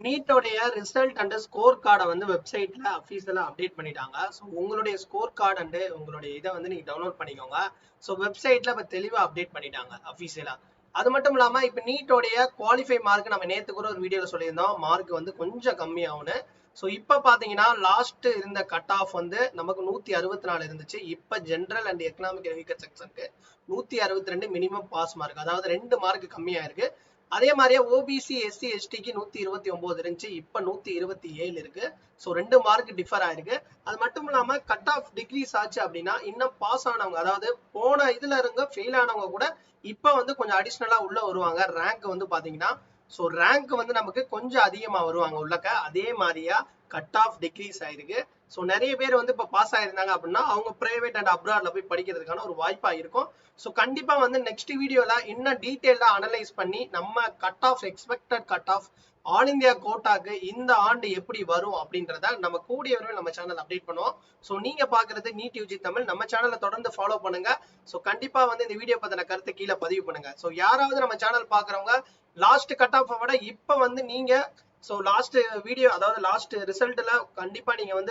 நீட்டோடைய result and score கார்டை வந்து வெப்சைட்ல அஃபீஷியலா அப்டேட் பண்ணிட்டாங்க. ஸோ உங்களுடைய ஸ்கோர் கார்டு அண்ட் உங்களுடைய இதை வந்து நீங்க டவுன்லோட் பண்ணிக்கோங்க. ஸோ வெப்சைட்ல இப்போ தெளிவா அப்டேட் பண்ணிட்டாங்க அஃபீஷியலா. அது மட்டும் இல்லாம இப்போ நீட்டோடைய குவாலிஃபை மார்க் நம்ம நேற்று கூட ஒரு வீடியோல சொல்லியிருந்தோம், மார்க் வந்து கொஞ்சம் கம்மியாகும்னு. ஸோ இப்போ பார்த்தீங்கன்னா லாஸ்ட் இருந்த கட் ஆஃப் வந்து நமக்கு 164 இருந்துச்சு. இப்போ ஜென்ரல் அண்ட் எக்கனாமிக் வெஹிக்கல் செக்ஷனுக்கு 162 மினிமம் பாஸ் மார்க், அதாவது 2 மார்க் கம்மியா இருக்கு. அதே மாதிரியே ஓபிசி எஸ்சி எஸ்டிக்கு 129 இருந்துச்சு, இப்ப 127 இருக்கு. ஸோ 2 மார்க் டிஃபர் ஆயிருக்கு. அது மட்டும் இல்லாம கட் ஆஃப் டிகிரிஸ் ஆச்சு அப்படின்னா இன்னும் பாஸ் ஆனவங்க, அதாவது போன இதுல இருங்க ஃபெயில் ஆனவங்க கூட இப்ப வந்து கொஞ்சம் அடிஷ்னலா உள்ள வருவாங்க. ரேங்க் வந்து பாத்தீங்கன்னா ஸோ ரேங்க் வந்து நமக்கு கொஞ்சம் அதிகமா வருவாங்க உள்ளக்க. அதே மாதிரியா கட் ஆஃப் டிக்ரீஸ் ஆயிருக்கு. ஸோ நிறைய பேர் வந்து இப்போ பாஸ் ஆயிருந்தாங்க அப்படின்னா அவங்க பிரைவேட் அண்ட் அப்ராட்ல போய் படிக்கிறதுக்கான ஒரு வாய்ப்பா இருக்கும். ஸோ கண்டிப்பா வந்து நெக்ஸ்ட் வீடியோல இன்னும் டீட்டெயிலா அனலைஸ் பண்ணி நம்ம cut off expected cut off all India கோட்டாக்கு இந்த ஆண்டு எப்படி வரும் அப்படின்றத நம்ம கூடிய வரையும் நம்ம சேனல் அப்டேட் பண்ணுவோம். ஸோ நீங்க பாக்குறது நீட் யூஜி தமிழ். நம்ம சேனலை தொடர்ந்து ஃபாலோ பண்ணுங்க. ஸோ கண்டிப்பா வந்து இந்த வீடியோ பத்தின கருத்து கீழே பதிவு பண்ணுங்க. ஸோ யாராவது நம்ம சேனல் பாக்குறவங்க லாஸ்ட் கட் ஆஃப் விட இப்ப வந்து நீங்க ஸோ லாஸ்ட் வீடியோ, அதாவது லாஸ்ட் ரிசல்ட்ல கண்டிப்பா நீங்க வந்து